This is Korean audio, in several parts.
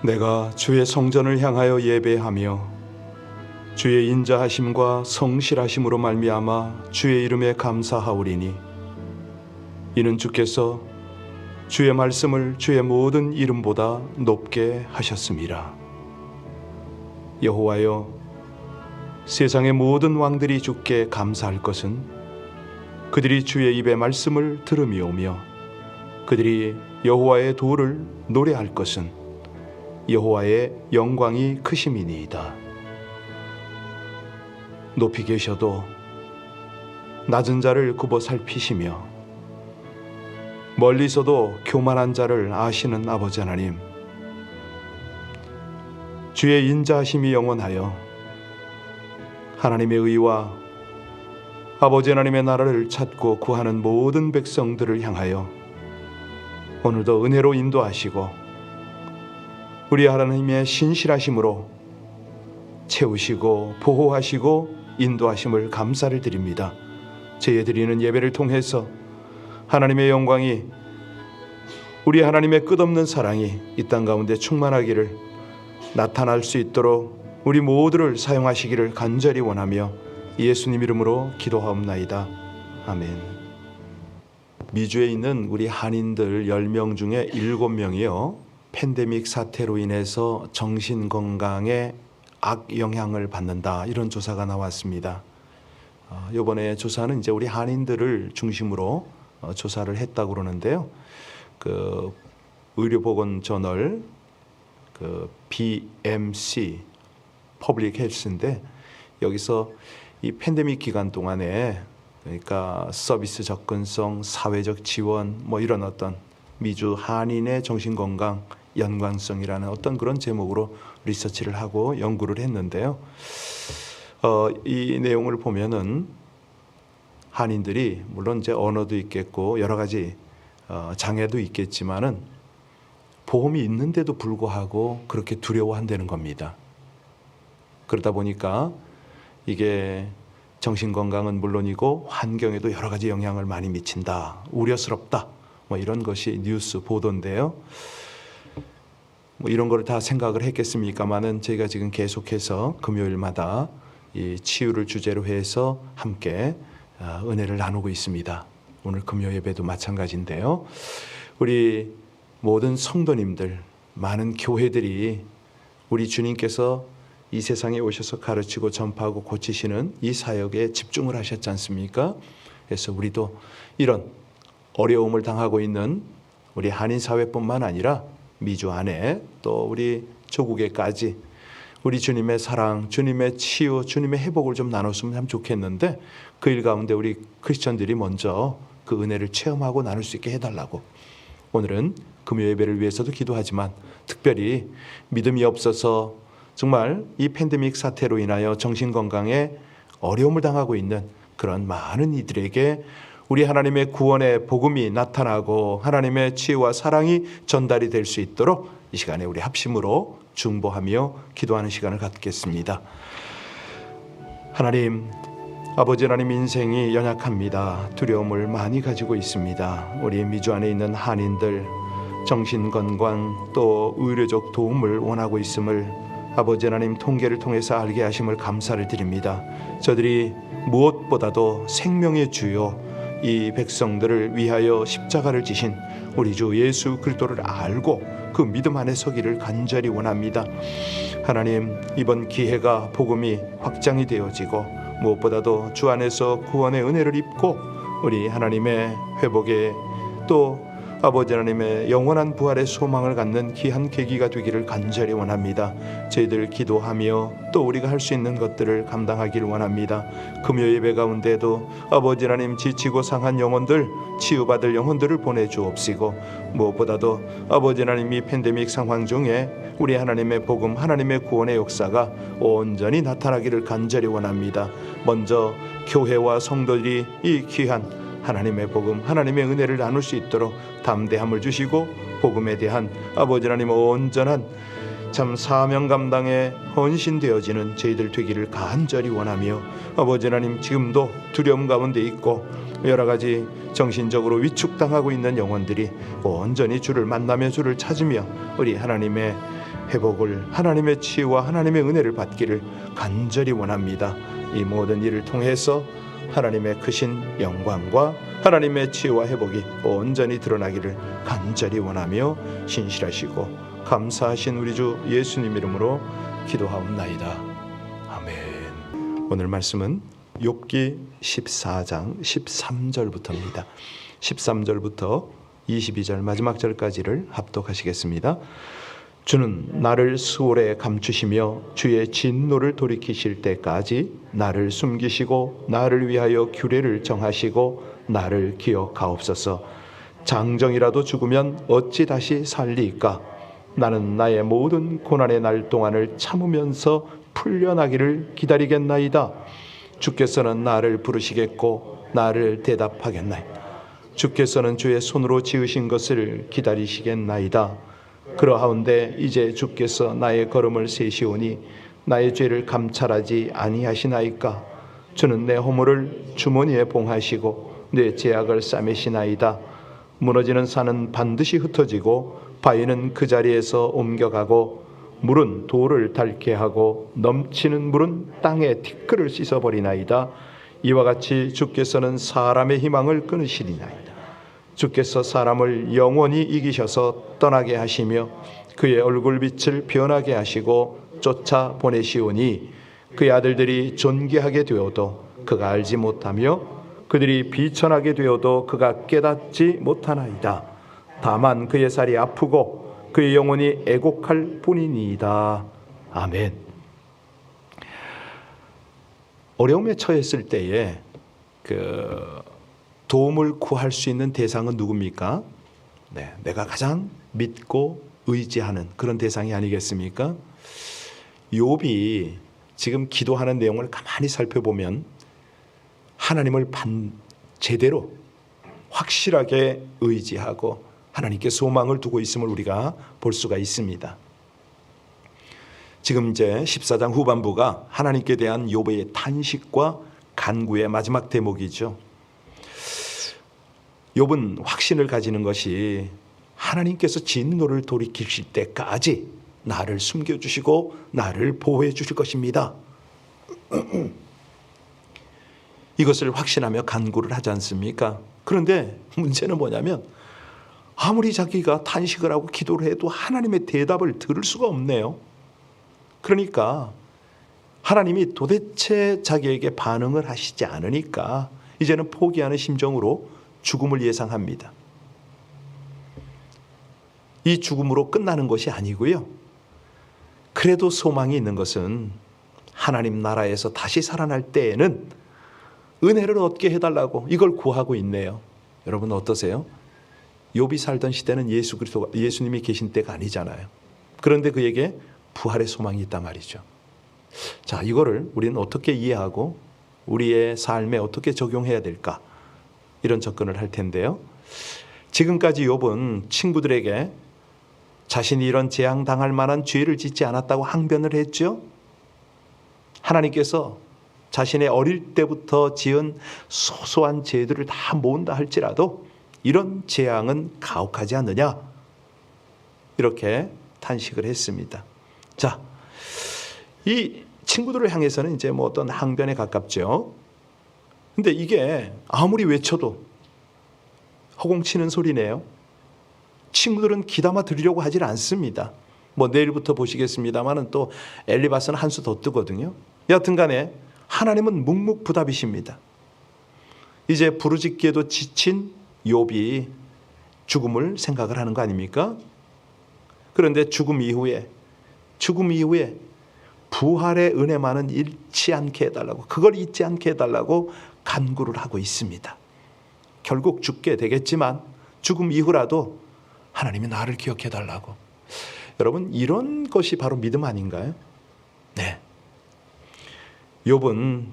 내가 주의 성전을 향하여 예배하며 주의 인자하심과 성실하심으로 말미암아 주의 이름에 감사하오리니 이는 주께서 주의 말씀을 주의 모든 이름보다 높게 하셨음이라. 여호와여, 세상의 모든 왕들이 주께 감사할 것은 그들이 주의 입의 말씀을 들음이오며 그들이 여호와의 도를 노래할 것은 여호와의 영광이 크심이니이다. 높이 계셔도 낮은 자를 굽어 살피시며 멀리서도 교만한 자를 아시는 아버지 하나님, 주의 인자하심이 영원하여 하나님의 의와 아버지 하나님의 나라를 찾고 구하는 모든 백성들을 향하여 오늘도 은혜로 인도하시고 우리 하나님의 신실하심으로 채우시고 보호하시고 인도하심을 감사를 드립니다. 제에 드리는 예배를 통해서 하나님의 영광이, 우리 하나님의 끝없는 사랑이 이 땅 가운데 충만하기를, 나타날 수 있도록 우리 모두를 사용하시기를 간절히 원하며 예수님 이름으로 기도하옵나이다. 아멘. 미주에 있는 우리 한인들 10명 중에 7명이요 팬데믹 사태로 인해서 정신건강에 악영향을 받는다, 이런 조사가 나왔습니다. 이번에 조사는 이제 우리 한인들을 중심으로 조사를 했다고 그러는데요. 그 의료보건저널 그 BMC 퍼블릭 헬스인데, 여기서 이 팬데믹 기간 동안에, 그러니까 서비스 접근성, 사회적 지원, 뭐 이런 어떤 미주 한인의 정신건강 연관성이라는 어떤 그런 제목으로 리서치를 하고 연구를 했는데요. 이 내용을 보면은 한인들이 물론 이제 언어도 있겠고 여러 가지 장애도 있겠지만은 보험이 있는데도 불구하고 그렇게 두려워한다는 겁니다. 그러다 보니까 이게 정신건강은 물론이고 환경에도 여러 가지 영향을 많이 미친다, 우려스럽다, 뭐 이런 것이 뉴스 보도인데요. 뭐 이런 걸 다 생각을 했겠습니까마는 저희가 지금 계속해서 금요일마다 이 치유를 주제로 해서 함께 은혜를 나누고 있습니다. 오늘 금요 예배도 마찬가지인데요. 우리 모든 성도님들, 많은 교회들이 우리 주님께서 이 세상에 오셔서 가르치고 전파하고 고치시는 이 사역에 집중을 하셨지 않습니까? 그래서 우리도 이런 어려움을 당하고 있는 우리 한인 사회뿐만 아니라 미주 안에 또 우리 조국에까지 우리 주님의 사랑, 주님의 치유, 주님의 회복을 좀 나눴으면 참 좋겠는데, 그 일 가운데 우리 크리스천들이 먼저 그 은혜를 체험하고 나눌 수 있게 해달라고 오늘은 금요 예배를 위해서도 기도하지만 특별히 믿음이 없어서 정말 이 팬데믹 사태로 인하여 정신건강에 어려움을 당하고 있는 그런 많은 이들에게 우리 하나님의 구원의 복음이 나타나고 하나님의 치유와 사랑이 전달이 될 수 있도록 이 시간에 우리 합심으로 중보하며 기도하는 시간을 갖겠습니다. 하나님, 아버지 하나님, 인생이 연약합니다. 두려움을 많이 가지고 있습니다. 우리 미주 안에 있는 한인들 정신건강 또 의료적 도움을 원하고 있음을 아버지 하나님 통계를 통해서 알게 하심을 감사를 드립니다. 저들이 무엇보다도 생명의 주요 이 백성들을 위하여 십자가를 지신 우리 주 예수 그리스도를 알고 그 믿음 안에 서기를 간절히 원합니다. 하나님, 이번 기회가 복음이 확장이 되어지고 무엇보다도 주 안에서 구원의 은혜를 입고 우리 하나님의 회복에 또 아버지 하나님의 영원한 부활의 소망을 갖는 귀한 계기가 되기를 간절히 원합니다. 저희들 기도하며 또 우리가 할 수 있는 것들을 감당하기를 원합니다. 금요 예배 가운데도 아버지 하나님, 지치고 상한 영혼들, 치유받을 영혼들을 보내주옵시고 무엇보다도 아버지 하나님, 이 팬데믹 상황 중에 우리 하나님의 복음, 하나님의 구원의 역사가 온전히 나타나기를 간절히 원합니다. 먼저 교회와 성도들이 이 귀한 하나님의 복음, 하나님의 은혜를 나눌 수 있도록 담대함을 주시고 복음에 대한 아버지 하나님 온전한 참 사명 감당에 헌신되어지는 저희들 되기를 간절히 원하며 아버지 하나님, 지금도 두려움 가운데 있고 여러 가지 정신적으로 위축당하고 있는 영혼들이 온전히 주를 만나며 주를 찾으며 우리 하나님의 회복을, 하나님의 치유와 하나님의 은혜를 받기를 간절히 원합니다. 이 모든 일을 통해서 하나님의 크신 영광과 하나님의 치유와 회복이 온전히 드러나기를 간절히 원하며 신실하시고 감사하신 우리 주 예수님 이름으로 기도하옵나이다. 아멘. 오늘 말씀은 욥기 14장 13절부터입니다. 13절부터 22절 마지막 절까지를 합독하시겠습니다. 주는 나를 수월에 감추시며 주의 진노를 돌이키실 때까지 나를 숨기시고 나를 위하여 규례를 정하시고 나를 기억하옵소서. 장정이라도 죽으면 어찌 다시 살리이까? 나는 나의 모든 고난의 날 동안을 참으면서 풀려나기를 기다리겠나이다. 주께서는 나를 부르시겠고 나를 대답하겠나이다. 주께서는 주의 손으로 지으신 것을 기다리시겠나이다. 그러하온데 이제 주께서 나의 걸음을 세시오니 나의 죄를 감찰하지 아니하시나이까? 주는 내 허물을 주머니에 봉하시고 내 죄악을 싸매시나이다. 무너지는 산은 반드시 흩어지고 바위는 그 자리에서 옮겨가고 물은 돌을 닳게 하고 넘치는 물은 땅의 티끌을 씻어버리나이다. 이와 같이 주께서는 사람의 희망을 끊으시리나이다. 주께서 사람을 영원히 이기셔서 떠나게 하시며 그의 얼굴빛을 변하게 하시고 쫓아 보내시오니 그의 아들들이 존귀하게 되어도 그가 알지 못하며 그들이 비천하게 되어도 그가 깨닫지 못하나이다. 다만 그의 살이 아프고 그의 영혼이 애곡할 뿐이니이다. 아멘. 어려움에 처했을 때에 도움을 구할 수 있는 대상은 누굽니까? 네, 내가 가장 믿고 의지하는 그런 대상이 아니겠습니까? 욥이 지금 기도하는 내용을 가만히 살펴보면 하나님을 제대로 확실하게 의지하고 하나님께 소망을 두고 있음을 우리가 볼 수가 있습니다. 지금 이제 14장 후반부가 하나님께 대한 욥의 탄식과 간구의 마지막 대목이죠. 욥은 확신을 가지는 것이 하나님께서 진노를 돌이키실 때까지 나를 숨겨주시고 나를 보호해 주실 것입니다. 이것을 확신하며 간구를 하지 않습니까? 그런데 문제는 뭐냐면 아무리 자기가 탄식을 하고 기도를 해도 하나님의 대답을 들을 수가 없네요. 그러니까 하나님이 도대체 자기에게 반응을 하시지 않으니까 이제는 포기하는 심정으로 죽음을 예상합니다. 이 죽음으로 끝나는 것이 아니고요. 그래도 소망이 있는 것은 하나님 나라에서 다시 살아날 때에는 은혜를 얻게 해달라고 이걸 구하고 있네요. 여러분 어떠세요? 욥이 살던 시대는 예수님이 계신 때가 아니잖아요. 그런데 그에게 부활의 소망이 있단 말이죠. 자, 이거를 우리는 어떻게 이해하고 우리의 삶에 어떻게 적용해야 될까? 이런 접근을 할 텐데요. 지금까지 욥은 친구들에게 자신이 이런 재앙당할 만한 죄를 짓지 않았다고 항변을 했죠. 하나님께서 자신의 어릴 때부터 지은 소소한 죄들을 다 모은다 할지라도 이런 재앙은 가혹하지 않느냐, 이렇게 탄식을 했습니다. 자, 이 친구들을 향해서는 이제 뭐 어떤 항변에 가깝죠. 근데 이게 아무리 외쳐도 허공치는 소리네요. 친구들은 귀담아 들으려고 하질 않습니다. 뭐 내일부터 보시겠습니다만은 또 엘리바스는 한 수 더 뜨거든요. 여하튼 간에 하나님은 묵묵부답이십니다. 이제 부르짖기에도 지친 욥이 죽음을 생각을 하는 거 아닙니까? 그런데 죽음 이후에 부활의 은혜만은 잃지 않게 해달라고, 그걸 잊지 않게 해달라고 간구를 하고 있습니다. 결국 죽게 되겠지만 죽음 이후라도 하나님이 나를 기억해달라고. 여러분, 이런 것이 바로 믿음 아닌가요? 네. 욥은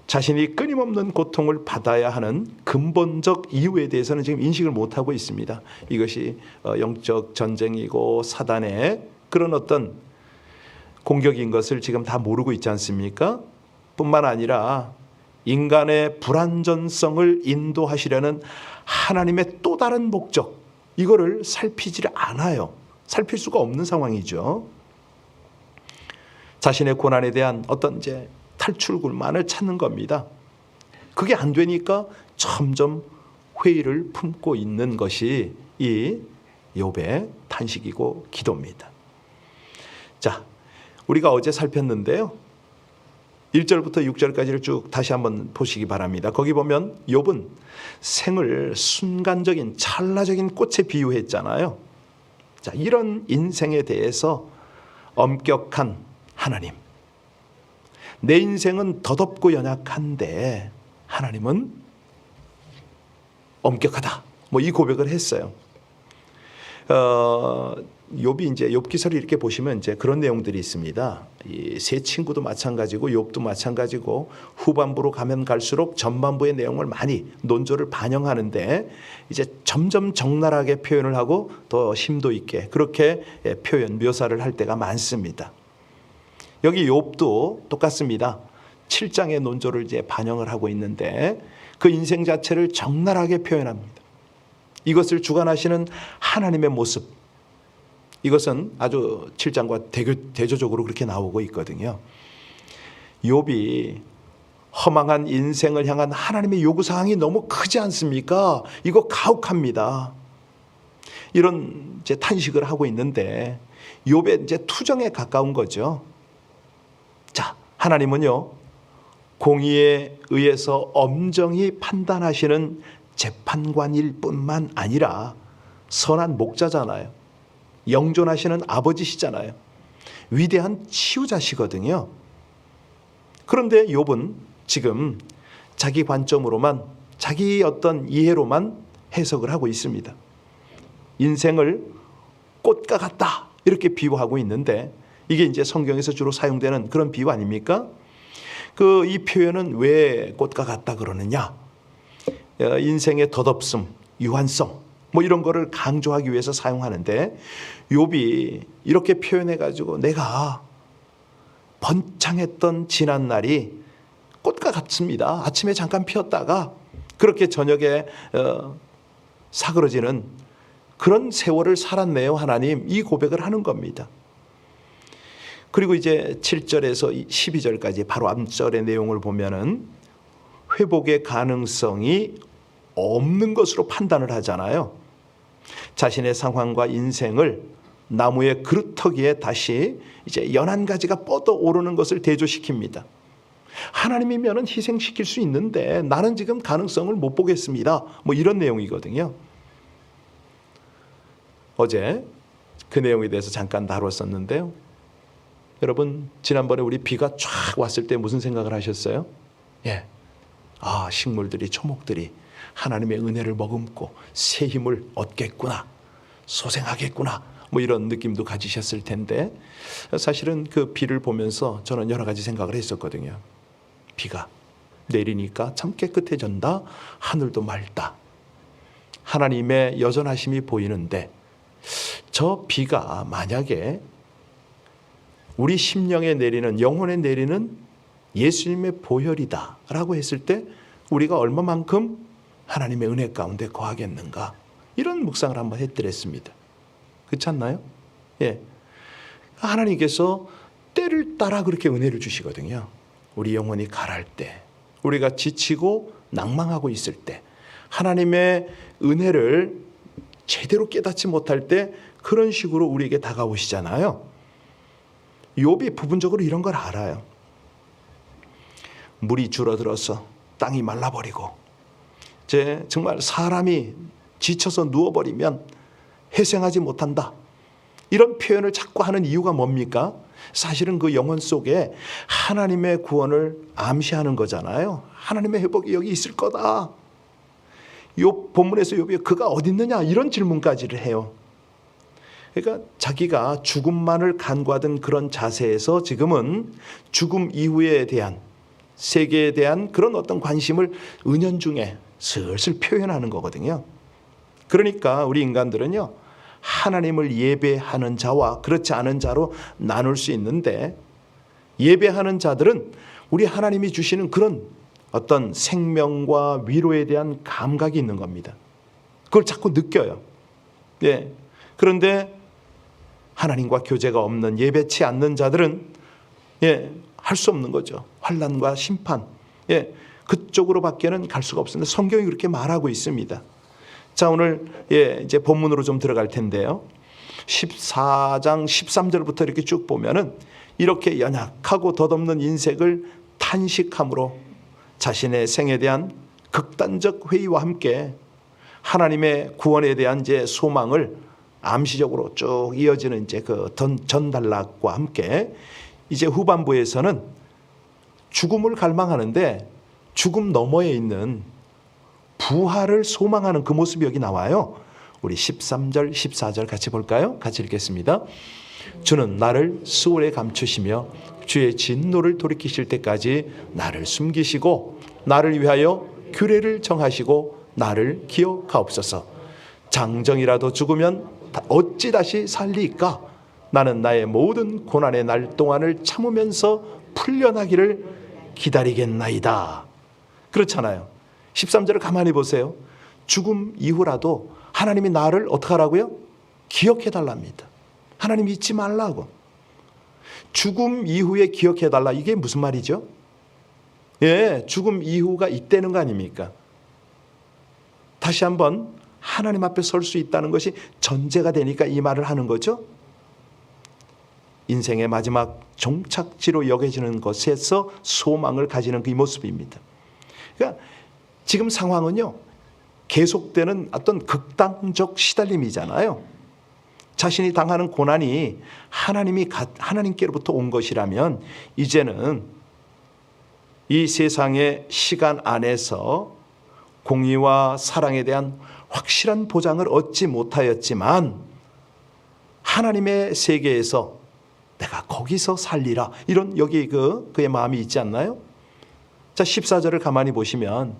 자신이 끊임없는 고통을 받아야 하는 근본적 이유에 대해서는 지금 인식을 못하고 있습니다. 이것이 영적 전쟁이고 사단의 그런 어떤 공격인 것을 지금 다 모르고 있지 않습니까? 뿐만 아니라 인간의 불완전성을 인도하시려는 하나님의 또 다른 목적, 이거를 살피지를 않아요. 살필 수가 없는 상황이죠. 자신의 고난에 대한 어떤 이제 탈출구만을 찾는 겁니다. 그게 안 되니까 점점 회의를 품고 있는 것이 이 욥의 탄식이고 기도입니다. 자, 우리가 어제 살폈는데요. 1절부터 6절까지를 쭉 다시 한번 보시기 바랍니다. 거기 보면 욥은 생을 순간적인 찰나적인 꽃에 비유했잖아요. 자, 이런 인생에 대해서 엄격한 하나님. 내 인생은 더덥고 연약한데 하나님은 엄격하다. 뭐 이 고백을 했어요. 욥이 이제 욥기서를 이렇게 보시면 이제 그런 내용들이 있습니다. 이 세 친구도 마찬가지고 욥도 마찬가지고 후반부로 가면 갈수록 전반부의 내용을 많이 논조를 반영하는데 이제 점점 적나라하게 표현을 하고 더 심도 있게 그렇게 표현 묘사를 할 때가 많습니다. 여기 욥도 똑같습니다. 7장의 논조를 이제 반영을 하고 있는데 그 인생 자체를 적나라하게 표현합니다. 이것을 주관하시는 하나님의 모습, 이것은 아주 7장과 대조적으로 그렇게 나오고 있거든요. 욥이 허망한 인생을 향한 하나님의 요구사항이 너무 크지 않습니까? 이거 가혹합니다. 이런 이제 탄식을 하고 있는데 욥의 이제 투정에 가까운 거죠. 자, 하나님은요, 공의에 의해서 엄정히 판단하시는 재판관일 뿐만 아니라 선한 목자잖아요. 영존하시는 아버지시잖아요. 위대한 치유자시거든요. 그런데 욥은 지금 자기 관점으로만, 자기 어떤 이해로만 해석을 하고 있습니다. 인생을 꽃과 같다 이렇게 비유하고 있는데 이게 이제 성경에서 주로 사용되는 그런 비유 아닙니까? 이 표현은 왜 꽃과 같다 그러느냐? 인생의 덧없음, 유한성 뭐 이런 거를 강조하기 위해서 사용하는데 욥이 이렇게 표현해 가지고 내가 번창했던 지난 날이 꽃과 같습니다. 아침에 잠깐 피었다가 그렇게 저녁에 사그러지는 그런 세월을 살았네요. 하나님, 이 고백을 하는 겁니다. 그리고 이제 7절에서 12절까지 바로 앞절의 내용을 보면은 회복의 가능성이 없는 것으로 판단을 하잖아요. 자신의 상황과 인생을 나무의 그루터기에 다시 이제 연한 가지가 뻗어 오르는 것을 대조시킵니다. 하나님이면은 희생시킬 수 있는데 나는 지금 가능성을 못 보겠습니다. 뭐 이런 내용이거든요. 어제 그 내용에 대해서 잠깐 다뤘었는데요. 여러분, 지난번에 우리 비가 쫙 왔을 때 무슨 생각을 하셨어요? 예. 식물들이, 초목들이 하나님의 은혜를 머금고 새 힘을 얻겠구나, 소생하겠구나, 뭐 이런 느낌도 가지셨을 텐데 사실은 그 비를 보면서 저는 여러 가지 생각을 했었거든요. 비가 내리니까 참 깨끗해진다, 하늘도 맑다, 하나님의 여전하심이 보이는데 저 비가 만약에 우리 심령에 내리는, 영혼에 내리는 예수님의 보혈이다 라고 했을 때 우리가 얼마만큼 하나님의 은혜 가운데 거하겠는가, 이런 묵상을 한번 해드렸습니다. 그렇지 않나요? 예. 하나님께서 때를 따라 그렇게 은혜를 주시거든요. 우리 영혼이 가랄 때, 우리가 지치고 낭망하고 있을 때, 하나님의 은혜를 제대로 깨닫지 못할 때 그런 식으로 우리에게 다가오시잖아요. 욥이 부분적으로 이런 걸 알아요. 물이 줄어들어서 땅이 말라버리고 정말 사람이 지쳐서 누워버리면 회생하지 못한다, 이런 표현을 자꾸 하는 이유가 뭡니까? 사실은 그 영혼 속에 하나님의 구원을 암시하는 거잖아요. 하나님의 회복이 여기 있을 거다. 욥 본문에서 욥이 그가 어디 있느냐, 이런 질문까지를 해요. 그러니까 자기가 죽음만을 간구하던 그런 자세에서 지금은 죽음 이후에 대한, 세계에 대한 그런 어떤 관심을 은연중에 슬슬 표현하는 거거든요. 그러니까 우리 인간들은요, 하나님을 예배하는 자와 그렇지 않은 자로 나눌 수 있는데, 예배하는 자들은 우리 하나님이 주시는 그런 어떤 생명과 위로에 대한 감각이 있는 겁니다. 그걸 자꾸 느껴요. 예. 그런데 하나님과 교제가 없는, 예배치 않는 자들은 할 수 없는 거죠. 환난과 심판. 그쪽으로 밖에는 갈 수가 없습니다. 성경이 그렇게 말하고 있습니다. 자, 오늘 이제 본문으로 좀 들어갈 텐데요. 14장 13절부터 이렇게 쭉 보면은 이렇게 연약하고 덧없는 인생을 탄식함으로 자신의 생에 대한 극단적 회의와 함께 하나님의 구원에 대한 이제 소망을 암시적으로 쭉 이어지는 이제 그 전단락과 함께 이제 후반부에서는 죽음을 갈망하는데 죽음 너머에 있는 부활을 소망하는 그 모습이 여기 나와요. 우리 13절, 14절 같이 볼까요? 같이 읽겠습니다. 주는 나를 수월에 감추시며 주의 진노를 돌이키실 때까지 나를 숨기시고 나를 위하여 규례를 정하시고 나를 기억하옵소서. 장정이라도 죽으면 어찌 다시 살리까? 나는 나의 모든 고난의 날 동안을 참으면서 풀려나기를 기다리겠나이다. 그렇잖아요. 13절을 가만히 보세요. 죽음 이후라도 하나님이 나를 어떻게 하라고요? 기억해 달랍니다. 하나님 잊지 말라고. 죽음 이후에 기억해 달라. 이게 무슨 말이죠? 죽음 이후가 있다는 거 아닙니까? 다시 한번 하나님 앞에 설 수 있다는 것이 전제가 되니까 이 말을 하는 거죠. 인생의 마지막 종착지로 여겨지는 것에서 소망을 가지는 그 모습입니다. 그러니까 지금 상황은요, 계속되는 어떤 극단적 시달림이잖아요. 자신이 당하는 고난이 하나님께로부터 온 것이라면 이제는 이 세상의 시간 안에서 공의와 사랑에 대한 확실한 보장을 얻지 못하였지만 하나님의 세계에서 내가 거기서 살리라, 이런 여기 그의 마음이 있지 않나요? 자, 14절을 가만히 보시면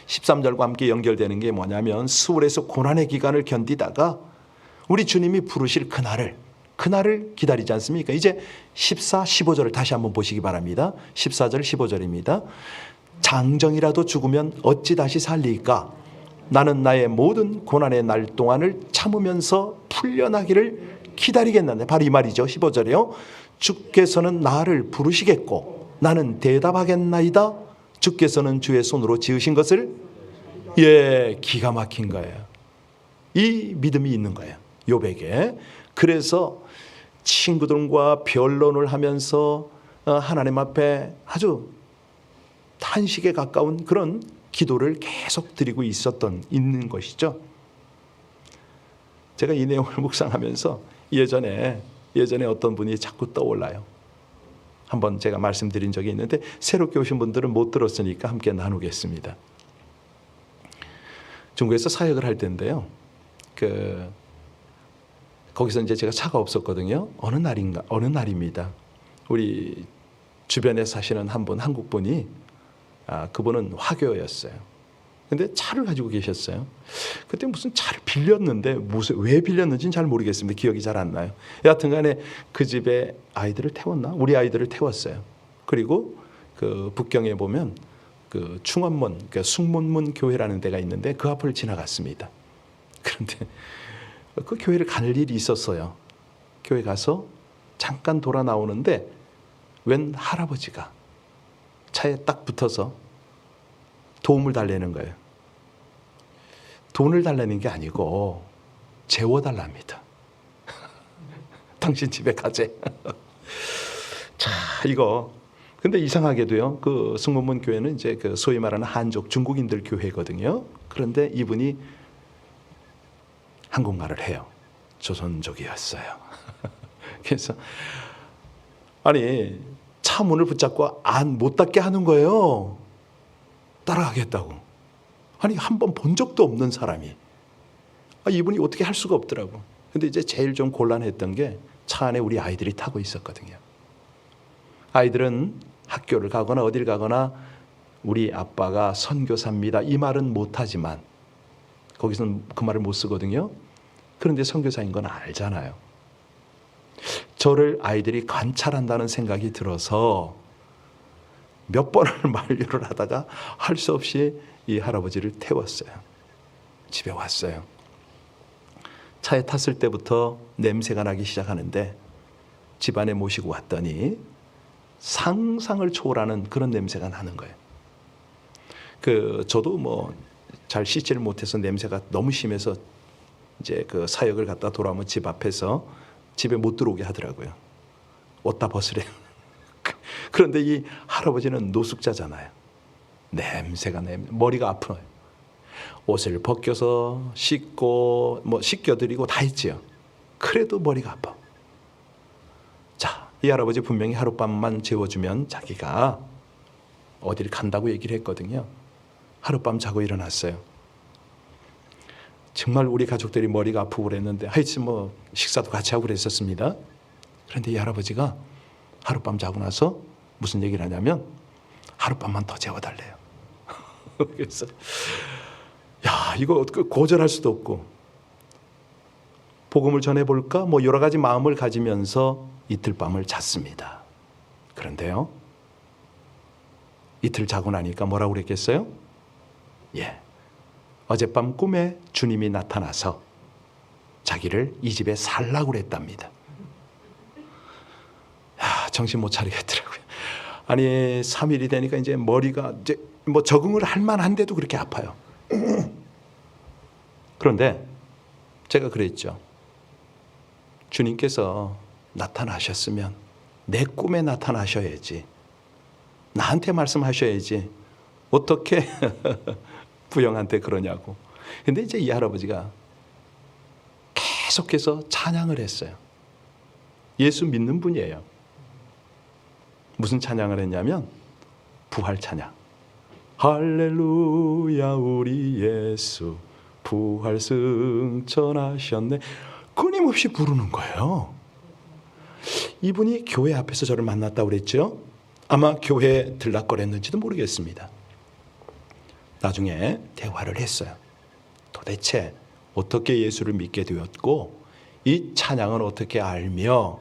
13절과 함께 연결되는 게 뭐냐면 수월에서 고난의 기간을 견디다가 우리 주님이 부르실 그날을 기다리지 않습니까? 이제 14, 15절을 다시 한번 보시기 바랍니다. 14절, 15절입니다. 장정이라도 죽으면 어찌 다시 살리까? 나는 나의 모든 고난의 날 동안을 참으면서 풀려나기를 기다리겠는데, 바로 이 말이죠. 15절이요. 주께서는 나를 부르시겠고 나는 대답하겠나이다. 주께서는 주의 손으로 지으신 것을, 기가 막힌 거예요. 이 믿음이 있는 거예요, 욥에게. 그래서 친구들과 변론을 하면서 하나님 앞에 아주 탄식에 가까운 그런 기도를 계속 드리고 있는 것이죠. 제가 이 내용을 묵상하면서 예전에 어떤 분이 자꾸 떠올라요. 한번 제가 말씀드린 적이 있는데 새롭게 오신 분들은 못 들었으니까 함께 나누겠습니다. 중국에서 사역을 할 때인데요, 거기서 이제 제가 차가 없었거든요. 어느 날입니다. 우리 주변에 사시는 한국 분이, 그분은 화교였어요. 근데 차를 가지고 계셨어요. 그때 무슨 차를 빌렸는데 왜 빌렸는지는 잘 모르겠습니다. 기억이 잘 안 나요. 여하튼 간에 그 집에 아이들을 태웠나? 우리 아이들을 태웠어요. 그리고 그 북경에 보면 그 충원문, 그 숭문문 교회라는 데가 있는데 그 앞을 지나갔습니다. 그런데 그 교회를 갈 일이 있었어요. 교회 가서 잠깐 돌아 나오는데 웬 할아버지가 차에 딱 붙어서 도움을 달라는 거예요. 돈을 달라는 게 아니고 재워달랍니다. 당신 집에 가재. 자, 이거 근데 이상하게도요, 그 승문문 교회는 이제 그 소위 말하는 한족 중국인들 교회거든요. 그런데 이분이 한국말을 해요. 조선족이었어요. 그래서 아니 차 문을 붙잡고 못 닫게 하는 거예요. 따라가겠다고. 아니 한 번 본 적도 없는 사람이, 이분이 어떻게 할 수가 없더라고. 근데 이제 제일 좀 곤란했던 게 차 안에 우리 아이들이 타고 있었거든요. 아이들은 학교를 가거나 어딜 가거나 우리 아빠가 선교사입니다 이 말은 못하지만 거기서는 그 말을 못 쓰거든요. 그런데 선교사인 건 알잖아요. 저를 아이들이 관찰한다는 생각이 들어서 몇 번을 만류를 하다가 할 수 없이 이 할아버지를 태웠어요. 집에 왔어요. 차에 탔을 때부터 냄새가 나기 시작하는데 집안에 모시고 왔더니 상상을 초월하는 그런 냄새가 나는 거예요. 저도 뭐 잘 씻지를 못해서 냄새가 너무 심해서 이제 그 사역을 갔다 돌아오면 집 앞에서 집에 못 들어오게 하더라고요. 옷 다 벗으래요. 그런데 이 할아버지는 노숙자잖아요. 냄새가 머리가 아파요. 옷을 벗겨서 씻고 뭐 씻겨드리고 다 했지요. 그래도 머리가 아파. 자, 이 할아버지 분명히 하룻밤만 재워주면 자기가 어디를 간다고 얘기를 했거든요. 하룻밤 자고 일어났어요. 정말 우리 가족들이 머리가 아프고 그랬는데 하여튼 뭐 식사도 같이 하고 그랬었습니다. 그런데 이 할아버지가 하룻밤 자고 나서 무슨 얘기를 하냐면 하룻밤만 더 재워달래요. 그래서 야, 이거 고절할 수도 없고 복음을 전해볼까 뭐 여러 가지 마음을 가지면서 이틀 밤을 잤습니다. 그런데요, 이틀 자고 나니까 뭐라고 그랬겠어요? 어젯밤 꿈에 주님이 나타나서 자기를 이 집에 살라고 그랬답니다. 정신 못 차리겠더라고요. 아니 3일이 되니까 이제 머리가 이제 뭐 적응을 할 만한데도 그렇게 아파요. 그런데 제가 그랬죠. 주님께서 나타나셨으면 내 꿈에 나타나셔야지. 나한테 말씀하셔야지. 어떻게 부영한테 그러냐고. 근데 이제 이 할아버지가 계속해서 찬양을 했어요. 예수 믿는 분이에요. 무슨 찬양을 했냐면 부활 찬양. 할렐루야 우리 예수 부활 승천하셨네. 끊임없이 부르는 거예요. 이분이 교회 앞에서 저를 만났다고 그랬죠. 아마 교회에 들락거렸는지도 모르겠습니다. 나중에 대화를 했어요. 도대체 어떻게 예수를 믿게 되었고 이 찬양은 어떻게 알며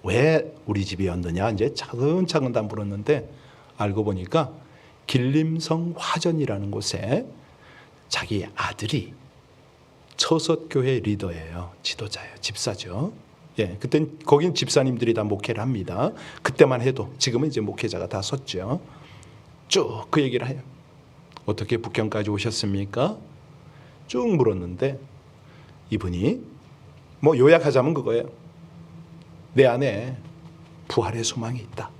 왜 우리 집이었느냐 이제 차근차근 다 물었는데 알고 보니까 길림성 화전이라는 곳에 자기 아들이 처석교회 리더예요. 지도자예요. 집사죠. 그땐 거긴 집사님들이 다 목회를 합니다. 그때만 해도 지금은 이제 목회자가 다 섰죠. 쭉 그 얘기를 해요. 어떻게 북경까지 오셨습니까? 쭉 물었는데 이분이 뭐 요약하자면 그거예요. 내 안에 부활의 소망이 있다.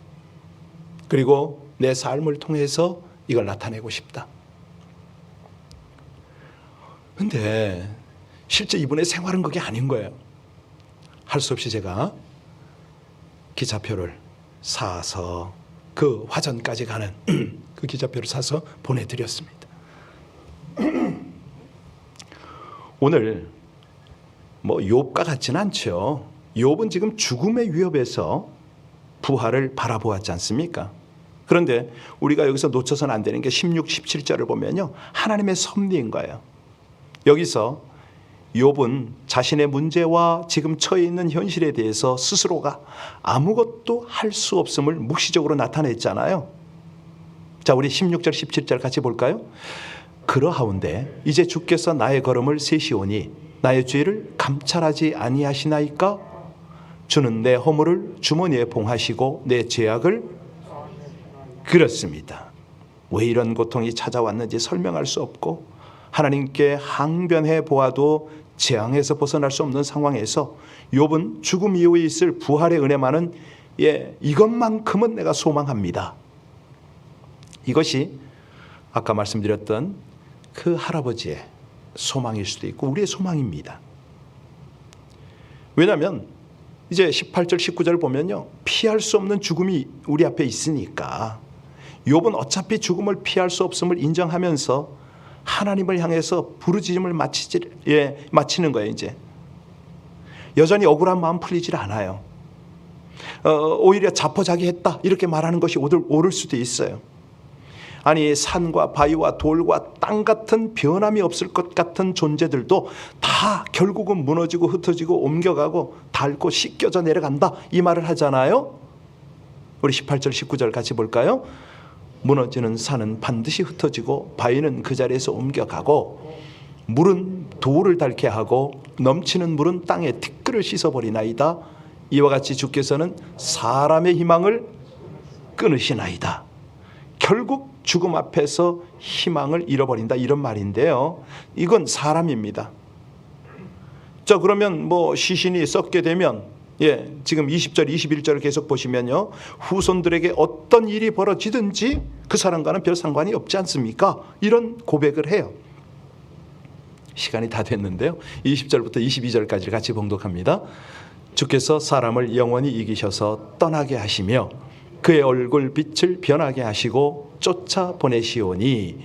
그리고 내 삶을 통해서 이걸 나타내고 싶다. 근데 실제 이분의 생활은 그게 아닌 거예요. 할 수 없이 제가 기차표를 사서 그 화전까지 가는 그 기차표를 사서 보내드렸습니다. 오늘 뭐 욥과 같지는 않죠. 욥은 지금 죽음의 위협에서 부활을 바라보았지 않습니까? 그런데 우리가 여기서 놓쳐서는 안 되는 게 16, 17절을 보면요, 하나님의 섭리인 거예요. 여기서 욥은 자신의 문제와 지금 처해 있는 현실에 대해서 스스로가 아무것도 할 수 없음을 묵시적으로 나타냈잖아요. 자, 우리 16절 17절 같이 볼까요? 그러하온데 이제 주께서 나의 걸음을 세시오니 나의 죄를 감찰하지 아니하시나이까? 주는 내 허물을 주머니에 봉하시고 내 죄악을 그렇습니다. 왜 이런 고통이 찾아왔는지 설명할 수 없고 하나님께 항변해 보아도 재앙에서 벗어날 수 없는 상황에서 욥은 죽음 이후에 있을 부활의 은혜만은 이것만큼은 내가 소망합니다. 이것이 아까 말씀드렸던 그 할아버지의 소망일 수도 있고 우리의 소망입니다. 왜냐하면 이제 18절 19절을 보면요, 피할 수 없는 죽음이 우리 앞에 있으니까 욥은 어차피 죽음을 피할 수 없음을 인정하면서 하나님을 향해서 부르짖음을 마치는 거예요. 이제 여전히 억울한 마음 풀리질 않아요. 오히려 자포자기했다 이렇게 말하는 것이 옳을 수도 있어요. 아니 산과 바위와 돌과 땅 같은 변함이 없을 것 같은 존재들도 다 결국은 무너지고 흩어지고 옮겨가고 닳고 씻겨져 내려간다 이 말을 하잖아요. 우리 18절 19절 같이 볼까요? 무너지는 산은 반드시 흩어지고 바위는 그 자리에서 옮겨가고 물은 돌을 닳게 하고 넘치는 물은 땅의 티끌을 씻어버리나이다. 이와 같이 주께서는 사람의 희망을 끊으시나이다. 결국 죽음 앞에서 희망을 잃어버린다, 이런 말인데요. 이건 사람입니다. 자, 그러면 시신이 썩게 되면 지금 20절 21절을 계속 보시면요, 후손들에게 어떤 일이 벌어지든지 그 사람과는 별 상관이 없지 않습니까? 이런 고백을 해요. 시간이 다 됐는데요, 20절부터 22절까지를 같이 봉독합니다. 주께서 사람을 영원히 이기셔서 떠나게 하시며 그의 얼굴 빛을 변하게 하시고 쫓아 보내시오니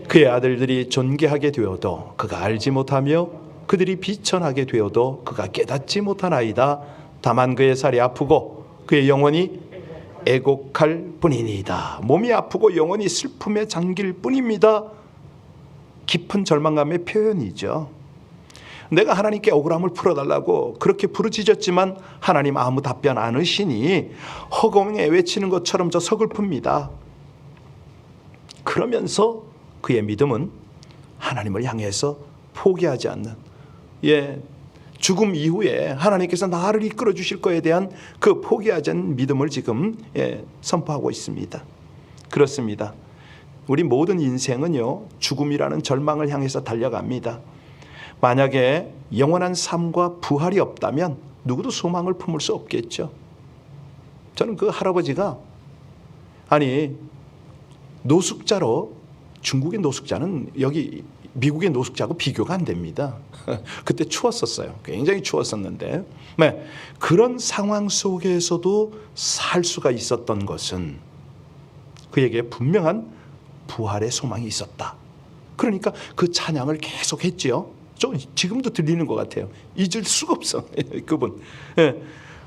그의 아들들이 존귀하게 되어도 그가 알지 못하며 그들이 비천하게 되어도 그가 깨닫지 못하나이다. 다만 그의 살이 아프고 그의 영혼이 애곡할 뿐이니이다. 몸이 아프고 영혼이 슬픔에 잠길 뿐입니다. 깊은 절망감의 표현이죠. 내가 하나님께 억울함을 풀어달라고 그렇게 부르짖었지만 하나님 아무 답변 안 하시니 허공에 외치는 것처럼 저 서글픕니다. 그러면서 그의 믿음은 하나님을 향해서 포기하지 않는, 죽음 이후에 하나님께서 나를 이끌어 주실 것에 대한 그 포기하지 않는 믿음을 지금 선포하고 있습니다. 그렇습니다. 우리 모든 인생은요, 죽음이라는 절망을 향해서 달려갑니다. 만약에 영원한 삶과 부활이 없다면 누구도 소망을 품을 수 없겠죠. 저는 그 할아버지가, 노숙자로, 중국의 노숙자는 여기 미국의 노숙자하고 비교가 안 됩니다. 그때 추웠었어요. 굉장히 추웠었는데, 그런 상황 속에서도 살 수가 있었던 것은 그에게 분명한 부활의 소망이 있었다. 그러니까 그 찬양을 계속 했지요. 지금도 들리는 것 같아요. 잊을 수가 없어, 그분.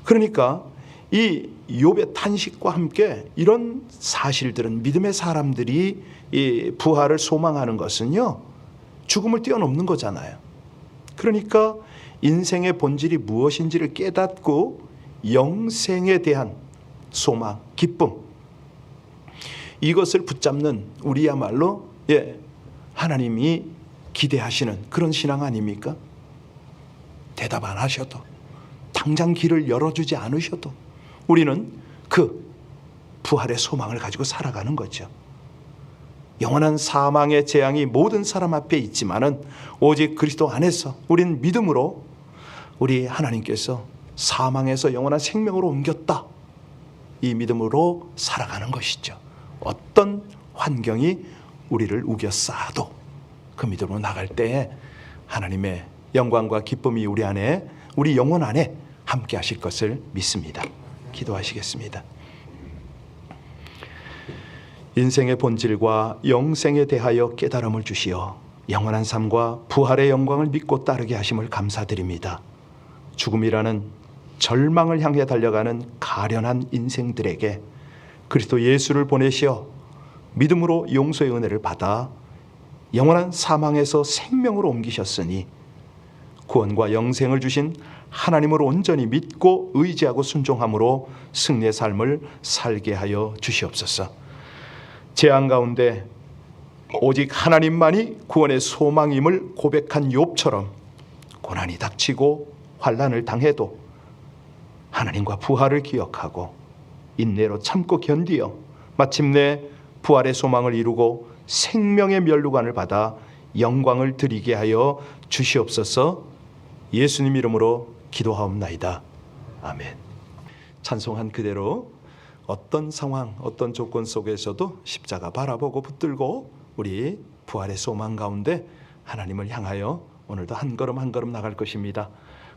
그러니까 이 욥의 탄식과 함께 이런 사실들은, 믿음의 사람들이 이 부활을 소망하는 것은요, 죽음을 뛰어넘는 거잖아요. 그러니까 인생의 본질이 무엇인지를 깨닫고 영생에 대한 소망, 기쁨, 이것을 붙잡는 우리야말로 하나님이 기대하시는 그런 신앙 아닙니까? 대답 안 하셔도, 당장 길을 열어주지 않으셔도 우리는 그 부활의 소망을 가지고 살아가는 거죠. 영원한 사망의 재앙이 모든 사람 앞에 있지만은 오직 그리스도 안에서 우리는 믿음으로 우리 하나님께서 사망에서 영원한 생명으로 옮겼다, 이 믿음으로 살아가는 것이죠. 어떤 환경이 우리를 우겨싸도 그 믿음으로 나갈 때에 하나님의 영광과 기쁨이 우리 안에, 우리 영혼 안에 함께 하실 것을 믿습니다. 기도하시겠습니다. 인생의 본질과 영생에 대하여 깨달음을 주시어 영원한 삶과 부활의 영광을 믿고 따르게 하심을 감사드립니다. 죽음이라는 절망을 향해 달려가는 가련한 인생들에게 그리스도 예수를 보내시어 믿음으로 용서의 은혜를 받아 영원한 사망에서 생명으로 옮기셨으니 구원과 영생을 주신 하나님을 온전히 믿고 의지하고 순종함으로 승리의 삶을 살게 하여 주시옵소서. 재앙 가운데 오직 하나님만이 구원의 소망임을 고백한 욥처럼 고난이 닥치고 환난을 당해도 하나님과 부활을 기억하고 인내로 참고 견디어 마침내 부활의 소망을 이루고 생명의 면류관을 받아 영광을 드리게 하여 주시옵소서. 예수님 이름으로 기도하옵나이다. 아멘. 찬송한 그대로 어떤 상황, 어떤 조건 속에서도 십자가 바라보고 붙들고 우리 부활의 소망 가운데 하나님을 향하여 오늘도 한 걸음 한 걸음 나갈 것입니다.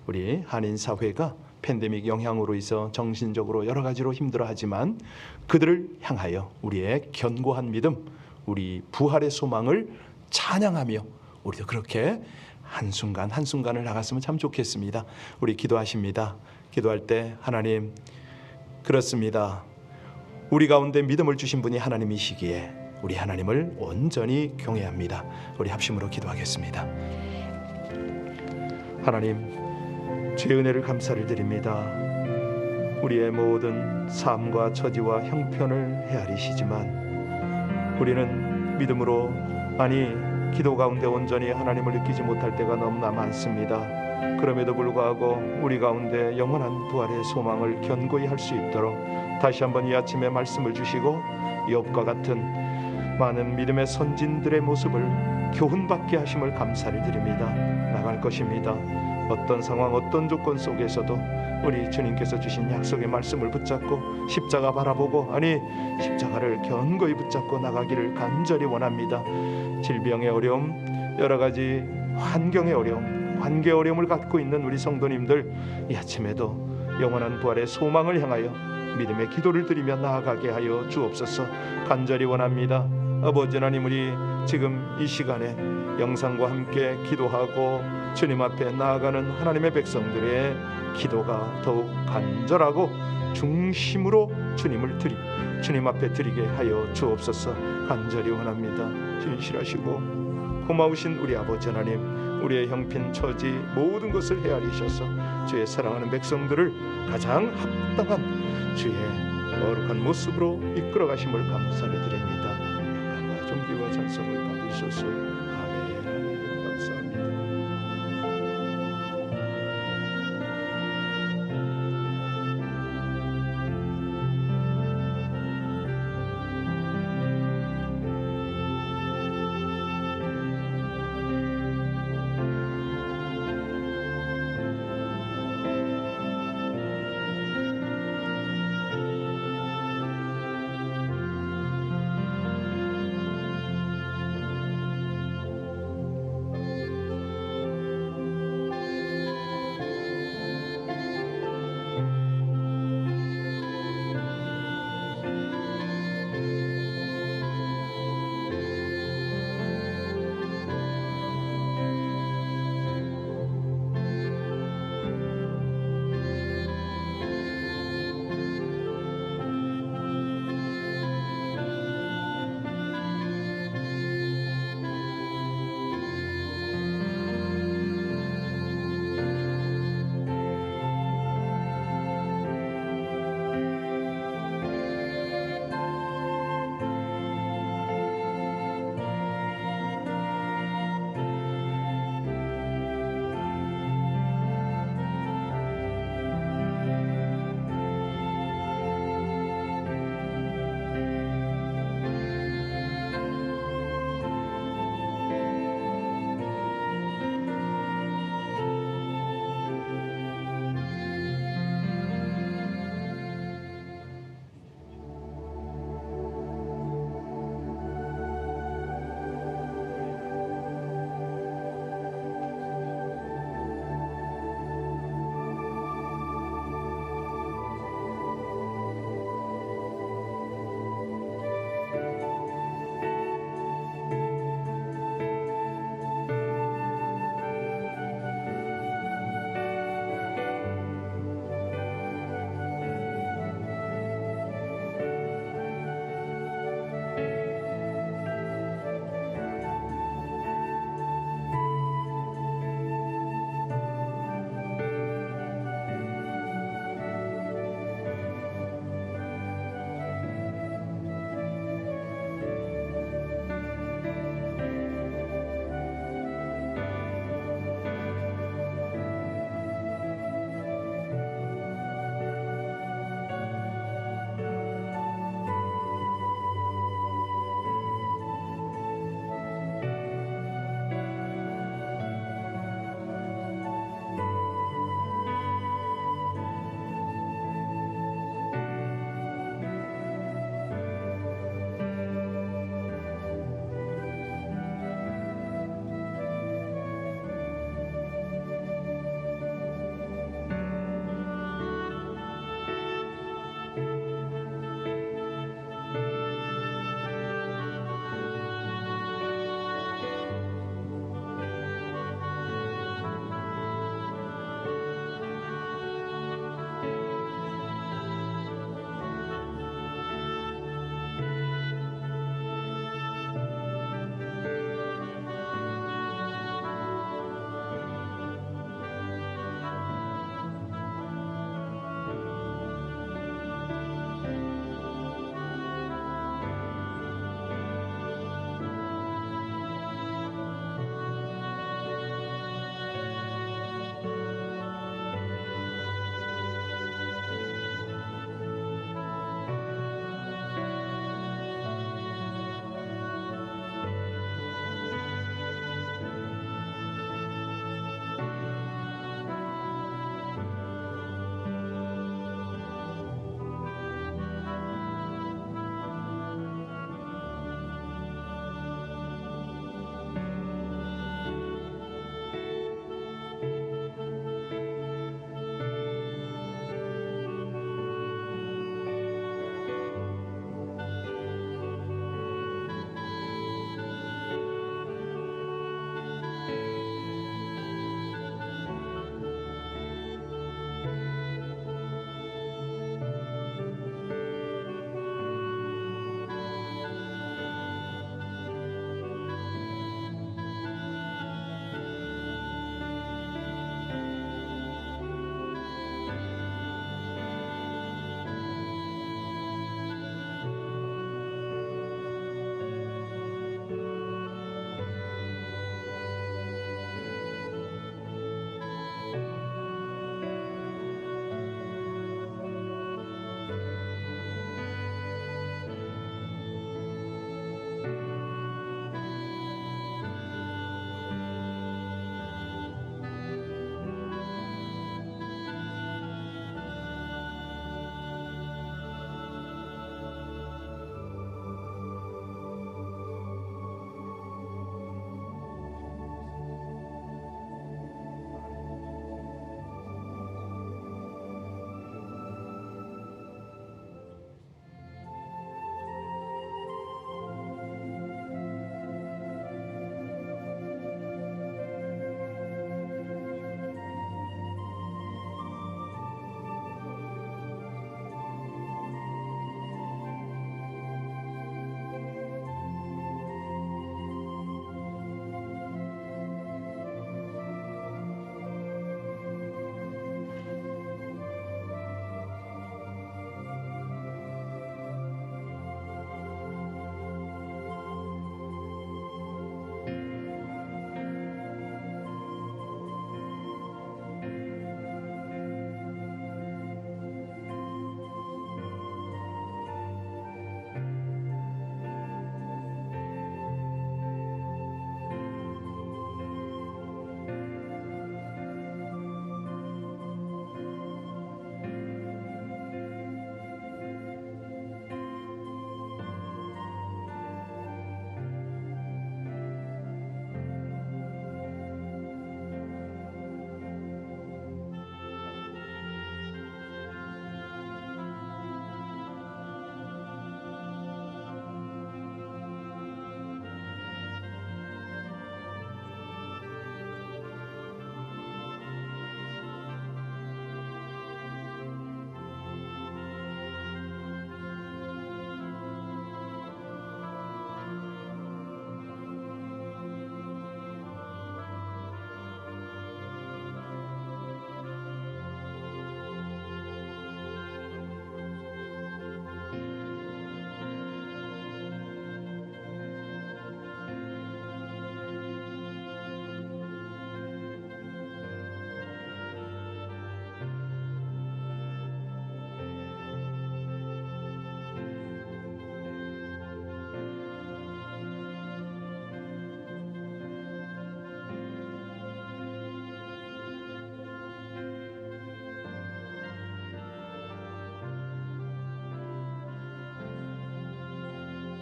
우리 한인 사회가 팬데믹 영향으로 있어 정신적으로 여러 가지로 힘들어하지만 그들을 향하여 우리의 견고한 믿음, 우리 부활의 소망을 찬양하며 우리도 그렇게 한순간 한순간을 나갔으면 참 좋겠습니다. 우리 기도하십니다. 기도할 때 하나님, 그렇습니다. 우리 가운데 믿음을 주신 분이 하나님이시기에 우리 하나님을 온전히 경외합니다. 우리 합심으로 기도하겠습니다. 하나님, 주의 은혜를 감사를 드립니다. 우리의 모든 삶과 처지와 형편을 헤아리시지만 우리는 믿음으로, 기도 가운데 온전히 하나님을 느끼지 못할 때가 너무나 많습니다. 그럼에도 불구하고 우리 가운데 영원한 부활의 소망을 견고히 할 수 있도록 다시 한번 이 아침에 말씀을 주시고 욥과 같은 많은 믿음의 선진들의 모습을 교훈받게 하심을 감사를 드립니다. 나갈 것입니다. 어떤 상황 어떤 조건 속에서도 우리 주님께서 주신 약속의 말씀을 붙잡고 십자가 바라보고 십자가를 견고히 붙잡고 나가기를 간절히 원합니다. 질병의 어려움, 여러 가지 환경의 어려움, 관계 어려움을 갖고 있는 우리 성도님들 이 아침에도 영원한 부활의 소망을 향하여 믿음의 기도를 드리며 나아가게 하여 주옵소서. 간절히 원합니다. 아버지 하나님, 우리 지금 이 시간에 영상과 함께 기도하고 주님 앞에 나아가는 하나님의 백성들의 기도가 더욱 간절하고 중심으로 주님 앞에 드리게 하여 주옵소서. 간절히 원합니다. 진실하시고 고마우신 우리 아버지 하나님, 우리의 형편 처지 모든 것을 헤아리셔서 주의 사랑하는 백성들을 가장 합당한 주의 거룩한 모습으로 이끌어 가심을 감사를 드립니다. 영광과 존귀와 찬송을 받으소서.